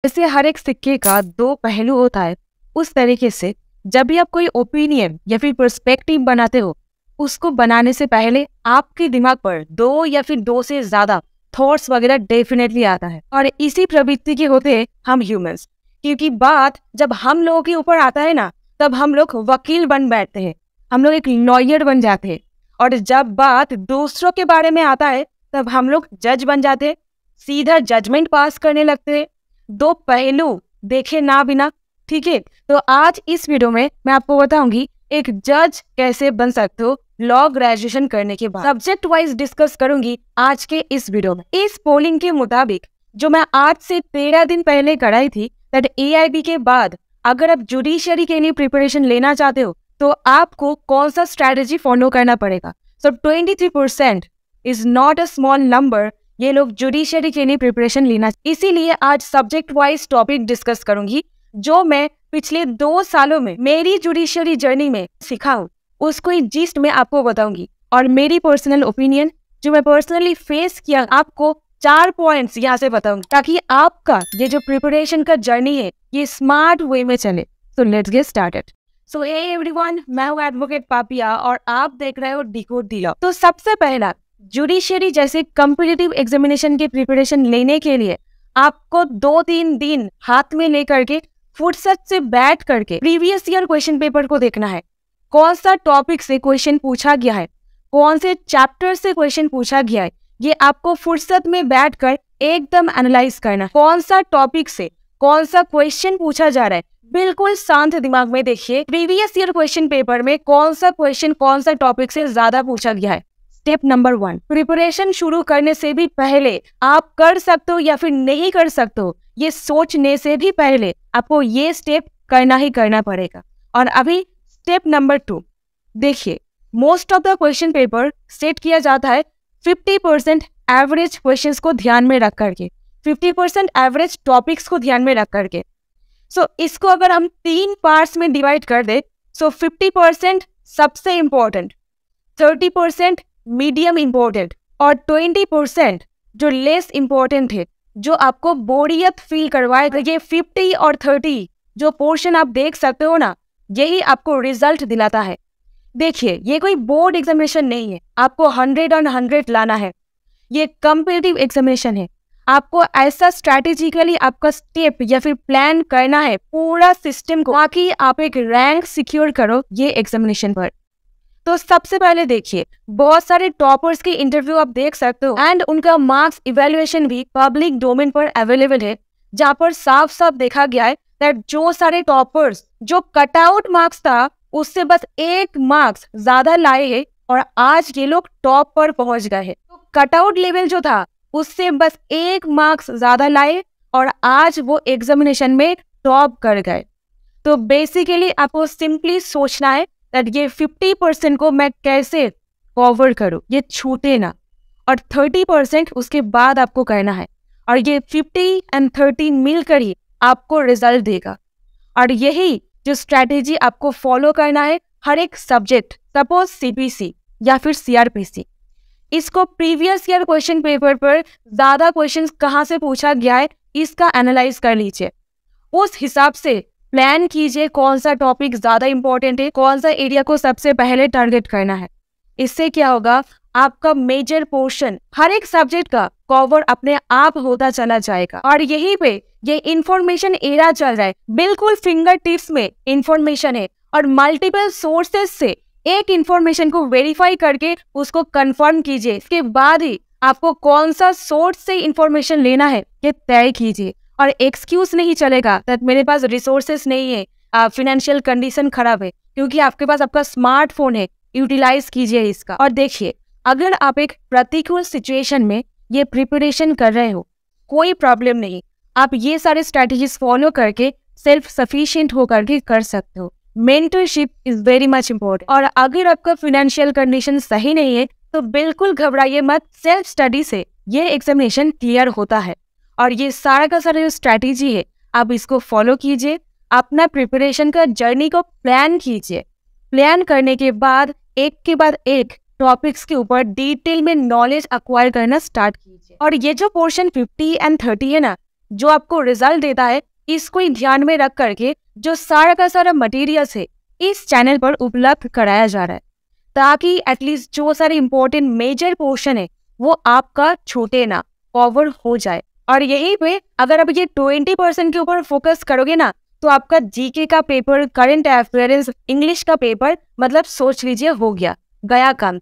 जैसे हर एक सिक्के का दो पहलू होता है, उस तरीके से जब भी आप कोई ओपिनियन या फिर पर्सपेक्टिव बनाते हो, उसको बनाने से पहले आपके दिमाग पर दो या फिर दो से ज्यादा थॉट्स वगैरह डेफिनेटली आता है। और इसी प्रवृत्ति के होते हैं हम ह्यूमंस, क्योंकि बात जब हम लोगों के ऊपर आता है ना, तब हम लोग वकील बन बैठते हैं, हम लोग एक लॉयर बन जाते हैं। और जब बात दूसरों के बारे में आता है, तब हम लोग जज बन जाते हैं, सीधा जजमेंट पास करने लगते हैं, दो पहलू देखे ना बिना। ठीक है, तो आज इस वीडियो में मैं आपको बताऊंगी एक जज कैसे बन सकते हो लॉ ग्रेजुएशन करने के बाद। सब्जेक्ट वाइज डिस्कस करूंगी आज के इस वीडियो में। इस पोलिंग के मुताबिक जो मैं आज से 13 दिन पहले कराई थी, दैट AIB के बाद अगर आप जुडिशियरी के लिए प्रिपरेशन लेना चाहते हो तो आपको कौन सा स्ट्रैटेजी फॉलो करना पड़ेगा। सो 23% is not a small number, ये लोग जुडिशियरी के लिए प्रिपरेशन लेना। इसीलिए आज सब्जेक्ट वाइज टॉपिक डिस्कस करूंगी, जो मैं पिछले 2 सालों में मेरी जुडिशियरी जर्नी में सीखा हूँ, उसको ही जिस्ट में आपको बताऊंगी। और मेरी पर्सनल ओपिनियन जो मैं पर्सनली फेस किया, आपको 4 पॉइंट्स यहाँ से बताऊंगी, ताकि आपका ये जो प्रिपरेशन का जर्नी है ये स्मार्ट वे में चले। So let's get started. So hey everyone, मैं हूँ एडवोकेट पापिया और आप देख रहे हो डिकोड द लॉ। तो सबसे पहला, जुडिशियरी जैसे कॉम्पिटिटिव एग्जामिनेशन की प्रिपरेशन लेने के लिए आपको 2-3 दिन हाथ में लेकर के फुर्सत से बैठ करके प्रीवियस ईयर क्वेश्चन पेपर को देखना है। कौन सा टॉपिक से क्वेश्चन पूछा गया है, कौन से चैप्टर से क्वेश्चन पूछा गया है, ये आपको फुर्सत में बैठकर एकदम एनालाइज करना। कौन सा टॉपिक से कौन सा क्वेश्चन पूछा जा रहा है, बिल्कुल शांत दिमाग में देखिए प्रीवियस ईयर क्वेश्चन पेपर में कौन सा क्वेश्चन कौन सा टॉपिक से ज्यादा पूछा गया है। स्टेप नंबर 1, प्रिपरेशन शुरू करने से भी पहले आप कर सकते हो या फिर नहीं कर सकते हो, ये सोचने से भी पहले आपको ये स्टेप करना ही करना पड़ेगा। और अभी स्टेप नंबर 2 देखिए, most of the question paper set किया जाता है 50% एवरेज क्वेश्चंस को ध्यान में रख करके, 50% एवरेज टॉपिक्स को ध्यान में रख करके। सो इसको अगर हम 3 पार्ट्स में डिवाइड कर दे, सो 50% सबसे इंपॉर्टेंट, 30% मीडियम इंपॉर्टेंट और 20% जो लेस इंपॉर्टेंट है, जो आपको बोरियत फील करवाएगा। ये 50 और 30 जो पोर्शन आप देख सकते हो ना, यही आपको रिजल्ट दिलाता है। देखिए, ये कोई बोर्ड एग्जामिनेशन नहीं है, आपको 100 on 100 लाना है। ये कॉम्पिटिटिव एग्जामिनेशन है, आपको ऐसा स्ट्रैटेजिकली आपका स्टेप या फिर प्लान करना है पूरा सिस्टम को, ताकि आप एक रैंक सिक्योर करो ये एग्जामिनेशन पर। तो सबसे पहले देखिए, बहुत सारे टॉपर्स के इंटरव्यू आप देख सकते हो एंड उनका मार्क्स इवैल्यूएशन भी पब्लिक डोमेन पर अवेलेबल है, जहाँ पर साफ साफ देखा गया है दैट जो सारे टॉपर्स जो कटआउट मार्क्स था उससे बस 1 मार्क्स ज्यादा लाए हैं और आज ये लोग टॉप पर पहुंच गए हैं। तो कटआउट लेवल जो था उससे बस 1 मार्क्स ज्यादा लाए और आज वो एग्जामिनेशन में टॉप कर गए। तो बेसिकली आपको सिंपली सोचना है दैट ये 50% को मैं कैसे कवर करूं, ये छूटे ना, और 30% उसके बाद आपको करना है। और ये 50 and 30 मिलकर ही आपको रिजल्ट देगा। और यही जो स्ट्रैटेजी आपको फॉलो करना है हर एक सब्जेक्ट, सपोज CPC या फिर CRPC, इसको प्रीवियस ईयर क्वेश्चन पेपर पर ज्यादा क्वेश्चंस कहाँ से पूछा गया है इसका एनालाइज कर लीजिए। उस हिसाब से प्लान कीजिए कौन सा टॉपिक ज्यादा इंपॉर्टेंट है, कौन सा एरिया को सबसे पहले टारगेट करना है। इससे क्या होगा, आपका मेजर पोर्शन हर एक सब्जेक्ट का कवर अपने आप होता चला जाएगा। और यहीं पे ये इंफॉर्मेशन एरा चल रहा है, बिल्कुल फिंगर टिप्स में इंफॉर्मेशन है और मल्टीपल सोर्सेस से एक इंफॉर्मेशन को वेरीफाई करके उसको कंफर्म कीजिए। इसके बाद ही आपको कौन सा सोर्स से इंफॉर्मेशन लेना है ये तय कीजिए। और एक्सक्यूज नहीं चलेगा दैट मेरे पास रिसोर्सेस नहीं है, फाइनेंशियल कंडीशन खराब है, क्योंकि आपके पास आपका स्मार्टफोन है, यूटिलाइज कीजिए इसका। और देखिए, अगर आप एक प्रतिकूल सिचुएशन में ये प्रिपरेशन कर रहे हो, कोई प्रॉब्लम नहीं, आप ये सारे स्ट्रैटेजीज फॉलो करके सेल्फ सफिशिएंट होकर के कर सकते हो। Mentorship is very much important. और अगर आपका फाइनेंशियल कंडीशन सही नहीं है तो बिल्कुल घबराइए मत, सेल्फ स्टडी से ये एग्जामिनेशन क्लियर होता है। और ये सारा का सारा जो स्ट्रैटेजी है आप इसको फॉलो कीजिए, अपना प्रिपरेशन का जर्नी को प्लान कीजिए। प्लान करने के बाद एक के बाद एक टॉपिक्स के ऊपर डिटेल में नॉलेज अक्वायर करना स्टार्ट कीजिए। और ये जो पोर्शन 50 and 30 है ना, जो आपको रिजल्ट देता है, इसको ही ध्यान में रख करके जो सारा का सारा मटेरियल्स है इस चैनल पर उपलब्ध कराया जा रहा है, ताकि एटलीस्ट जो सारे इंपॉर्टेंट मेजर पोर्शन है वो आपका छूटे ना, कवर हो जाए। और यही पे अगर आप ये 20% के ऊपर फोकस करोगे ना, तो आपका जीके का पेपर, करंट अफेयर्स, इंग्लिश का पेपर मतलब सोच लीजिए हो गया काम।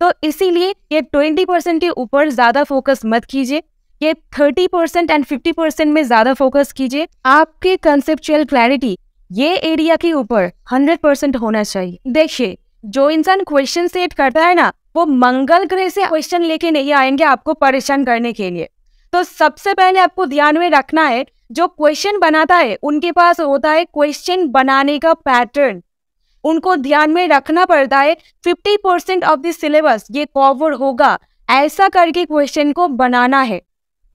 तो इसीलिए ये 20% के ऊपर ज्यादा फोकस मत कीजिए, ये 30% एंड 50% में ज्यादा फोकस कीजिए। आपके कंसेप्चुअल क्लैरिटी ये एरिया के ऊपर 100% होना चाहिए। देखिए, जो इंसान क्वेश्चन सेट करता है ना, वो मंगल ग्रह से क्वेश्चन लेके नहीं आएंगे आपको परेशान करने के लिए। तो सबसे पहले आपको ध्यान में रखना है, जो क्वेश्चन बनाता है उनके पास होता है क्वेश्चन बनाने का पैटर्न। उनको ध्यान में रखना पड़ता है 50% ऑफ द सिलेबस ये कवर होगा, ऐसा करके क्वेश्चन को बनाना है,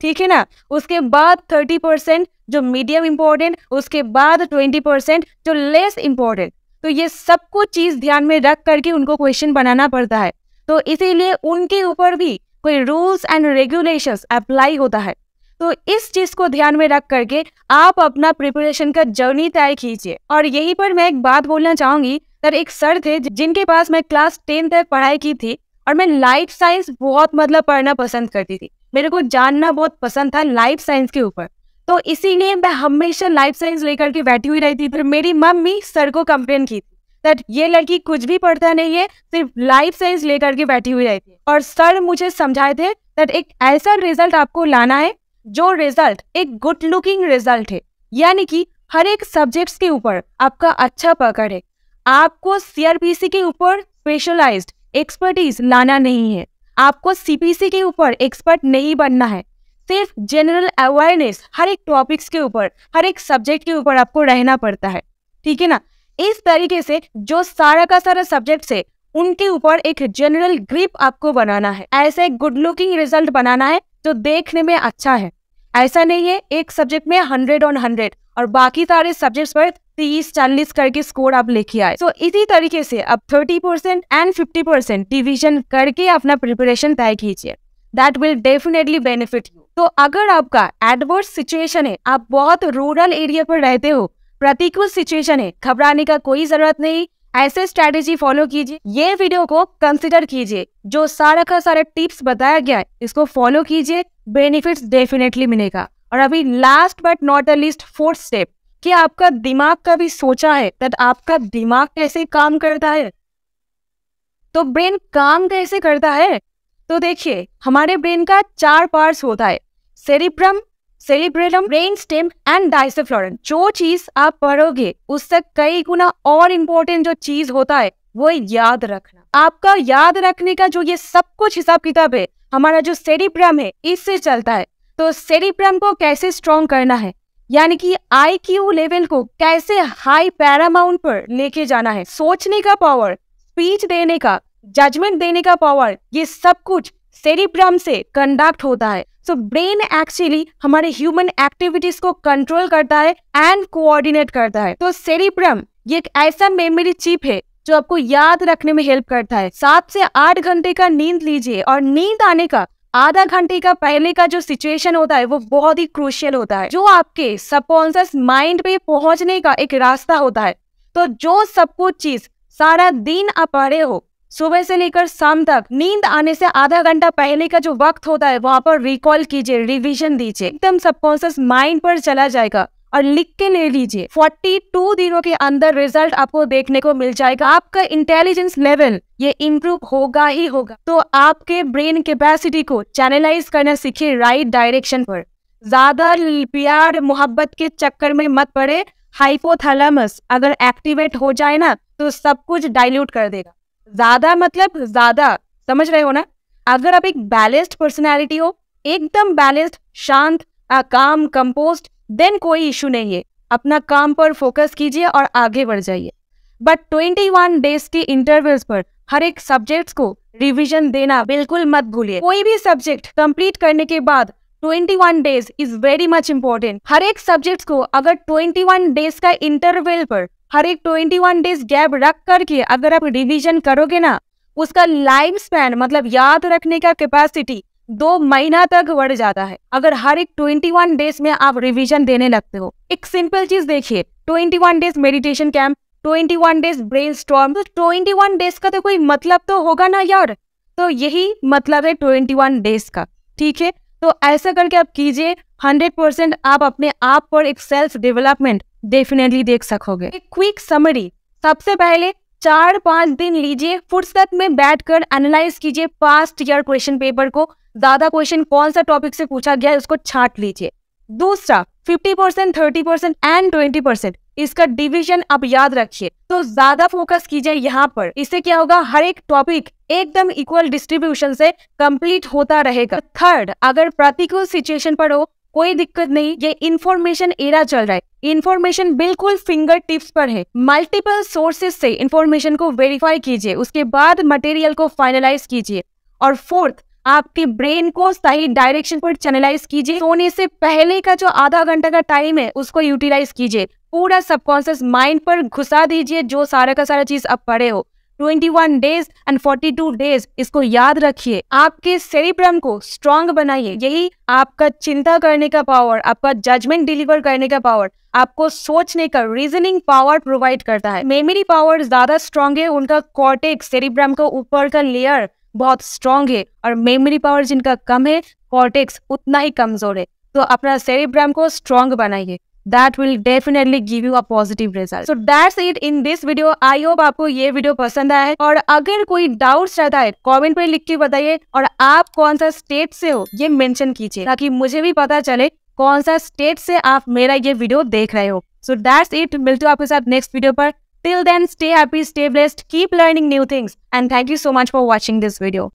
ठीक है ना। उसके बाद 30% जो मीडियम इंपॉर्टेंट, उसके बाद 20% जो लेस इंपॉर्टेंट। तो ये सब कुछ चीज ध्यान में रख करके उनको क्वेश्चन बनाना पड़ता है। तो इसीलिए उनके ऊपर भी कोई रूल्स एंड रेगुलेशंस अप्लाई होता है। तो इस चीज को ध्यान में रख करके आप अपना प्रिपरेशन का जर्नी तय कीजिए। और यहीं पर मैं एक बात बोलना चाहूंगी, सर एक सर थे जिनके पास मैं क्लास 10 तक पढ़ाई की थी, और मैं लाइफ साइंस बहुत मतलब पढ़ना पसंद करती थी। मेरे को जानना बहुत पसंद था लाइफ साइंस के ऊपर, तो इसीलिए मैं हमेशा लाइफ साइंस लेकर के बैठी हुई रहती थी। मेरी मम्मी सर को कंप्लेन की थी दैट ये लड़की कुछ भी पढ़ता नहीं है, सिर्फ लाइफ साइंस लेकर के बैठी हुई रहती है। और सर मुझे समझाए थे दैट एक ऐसा रिजल्ट आपको लाना है जो रिजल्ट एक गुड लुकिंग रिजल्ट है, यानी कि हर एक सब्जेक्ट्स के ऊपर आपका अच्छा पकड़ है। आपको सीआरपीसी के ऊपर स्पेशलाइज्ड एक्सपर्टीज लाना नहीं है, आपको सीपीसी के ऊपर एक्सपर्ट नहीं बनना है। सिर्फ जनरल अवेयरनेस हर एक टॉपिक्स के ऊपर, हर एक सब्जेक्ट के ऊपर आपको रहना पड़ता है, ठीक है ना। इस तरीके से जो सारा का सारा सब्जेक्ट है उनके ऊपर एक जनरल ग्रिप आपको बनाना है। ऐसे गुड लुकिंग रिजल्ट बनाना है जो देखने में अच्छा है। ऐसा नहीं है एक सब्जेक्ट में 100 on 100 और बाकी सारे सब्जेक्ट्स पर 30-40 करके स्कोर आप लेके आए। तो इसी तरीके से अब 30% एंड 50% डिवीजन करके अपना प्रिपरेशन तय कीजिए। That will definitely benefit you. तो अगर आपका एडवर्स सिचुएशन है, आप बहुत रूरल एरिया पर रहते हो, प्रतिकूल सिचुएशन है, घबराने का कोई जरूरत नहीं। ऐसे स्ट्रैटेजी फॉलो कीजिए। ये वीडियो को कंसिडर कीजिए, जो सारा का सारा टिप्स बताया गया है इसको फॉलो कीजिए, बेनिफिट्स डेफिनेटली मिलेगा। और अभी last but not the least 4th step, कि आपका दिमाग का भी सोचा है दैट आपका दिमाग कैसे काम करता है। तो ब्रेन काम कैसे करता है, तो देखिए हमारे ब्रेन का 4 पार्ट्स होता है, सेरिब्रम, सेरिब्रेलम, ब्रेन स्टेम एंड डाइसेफ्लोरम। जो चीज आप पढ़ोगे उससे कई गुना और इम्पोर्टेंट जो चीज होता है वो याद रखना। आपका याद रखने का जो ये सब कुछ हिसाब किताब है, हमारा जो सेरिब्रम है इससे चलता है। तो सेरिब्रम को कैसे स्ट्रॉन्ग करना है, यानी कि IQ लेवल को कैसे हाई पैरामाउंट पर लेके जाना है, सोचने का पावर, स्पीच देने का, जजमेंट देने का पावर, ये सब कुछ सेरिब्रम से कंडक्ट होता है। सो ब्रेन एक्चुअली हमारे ह्यूमन एक्टिविटीज को कंट्रोल करता है एंड कोऑर्डिनेट करता है। तो सेरिब्रम ये एक ऐसा मेमोरी चिप है जो आपको याद रखने में हेल्प करता है। 7 से 8 घंटे का नींद लीजिए, और नींद आने का आधा घंटे का पहले का जो सिचुएशन होता है वो बहुत ही क्रूशियल होता है, जो आपके सबकॉन्शियस माइंड पे पहुंचने का एक रास्ता होता है। तो जो सब कुछ चीज सारा दिन आप पढ़े हो, सुबह से लेकर शाम तक, नींद आने से आधा घंटा पहले का जो वक्त होता है वहां पर रिकॉल कीजिए, रिवीजन दीजिए, एकदम सबकॉन्शियस माइंड पर चला जाएगा। और लिख के ले लीजिए, 42 दिनों के अंदर रिजल्ट आपको देखने को मिल जाएगा। आपका इंटेलिजेंस लेवल ये इम्प्रूव होगा ही होगा। तो आपके ब्रेन कैपेसिटी को चैनलाइज करना सीखिए राइट डायरेक्शन पर। ज्यादा प्यार मोहब्बत के चक्कर में मत पड़े। हाइपोथैलेमस अगर एक्टिवेट हो जाए ना तो सब कुछ डाइल्यूट कर देगा। ज्यादा मतलब ज्यादा, समझ रहे हो ना। अगर आप एक बैलेंस्ड पर्सनैलिटी हो, एकदम बैलेंस्ड, शांत, काम, कंपोस्ट, देन कोई इशू नहीं है। अपना काम पर फोकस कीजिए और आगे बढ़ जाइए। बट 21 डेज के इंटरवल्स पर हर एक सब्जेक्ट्स को रिवीजन देना बिल्कुल मत भूलिए। कोई भी सब्जेक्ट कंप्लीट करने के बाद 21 days is very much important. हर एक सब्जेक्ट्स को अगर 21 डेज का इंटरवल पर हर एक 21 डेज गैप रख करके अगर आप रिवीजन करोगे ना, उसका लाइफ स्पैन मतलब याद रखने का कैपेसिटी 2 महीना तक बढ़ जाता है अगर हर एक 21 डेज में आप रिवीजन देने लगते हो। एक सिंपल चीज देखिए, 21 days meditation camp, 21 days brainstorm, तो 21 डेज का तो कोई मतलब तो होगा ना यार। तो यही मतलब है 21 डेज का, ठीक है। तो ऐसा करके आप कीजिए, 100% आप अपने आप पर एक सेल्फ डेवलपमेंट डेफिनेटली देख सकोगे। एक क्विक समरी, सबसे पहले 4-5 दिन लीजिए, फुर्सत में बैठकर एनालाइज कीजिए पास्ट ईयर क्वेश्चन पेपर को, ज्यादा क्वेश्चन कौन सा टॉपिक से पूछा गया है उसको छांट लीजिए। दूसरा, 50%, 30% एंड 20% इसका डिवीजन आप याद रखिए, तो ज्यादा फोकस कीजिए यहाँ पर। इससे क्या होगा, हर एक टॉपिक एकदम इक्वल डिस्ट्रीब्यूशन से कंप्लीट होता रहेगा। थर्ड, अगर प्रतिकूल सिचुएशन पर हो कोई दिक्कत नहीं, ये इंफॉर्मेशन एरा चल रहा है, इंफॉर्मेशन बिल्कुल फिंगर टिप्स पर है। मल्टीपल सोर्सेस से इंफॉर्मेशन को वेरीफाई कीजिए, उसके बाद मटेरियल को फाइनलाइज कीजिए। और फोर्थ, आपके ब्रेन को सही डायरेक्शन पर चैनलाइज कीजिए। सोने से पहले का जो आधा घंटा का टाइम है उसको यूटिलाइज कीजिए, पूरा सबकॉन्शियस माइंड पर घुसा दीजिए जो सारा का सारा चीज आप पढ़े हो। 21 डेज एंड 42 डेज इसको याद रखिए, आपके सेरिब्रम को स्ट्रांग बनाइए। यही आपका चिंता करने का पावर, आपका जजमेंट डिलीवर करने का पावर, आपको सोचने का रीजनिंग पावर प्रोवाइड करता है। मेमोरी पावर ज्यादा स्ट्रांग है, उनका कॉर्टेक्स सेरिब्रम का ऊपर का लेयर बहुत स्ट्रांग है, और मेमोरी पावर जिनका कम है, कॉर्टेक्स उतना ही कमजोर है। तो अपना सेरिब्रम को स्ट्रांग बनाइए, that will definitely give you a positive result. So that's it in this video. I hope आपको ये वीडियो पसंद आया है, और अगर कोई डाउट्स रहता है कमेंट पे लिख के बताइए, और आप कौन सा स्टेट से हो ये मेंशन कीजिए ताकि मुझे भी पता चले कौन सा स्टेट से आप मेरा ये वीडियो देख रहे हो। So that's it, मिलते हो आपके साथ नेक्स्ट वीडियो पर। Till then, stay happy, stay blessed, keep learning new things, and thank you so much for watching this video.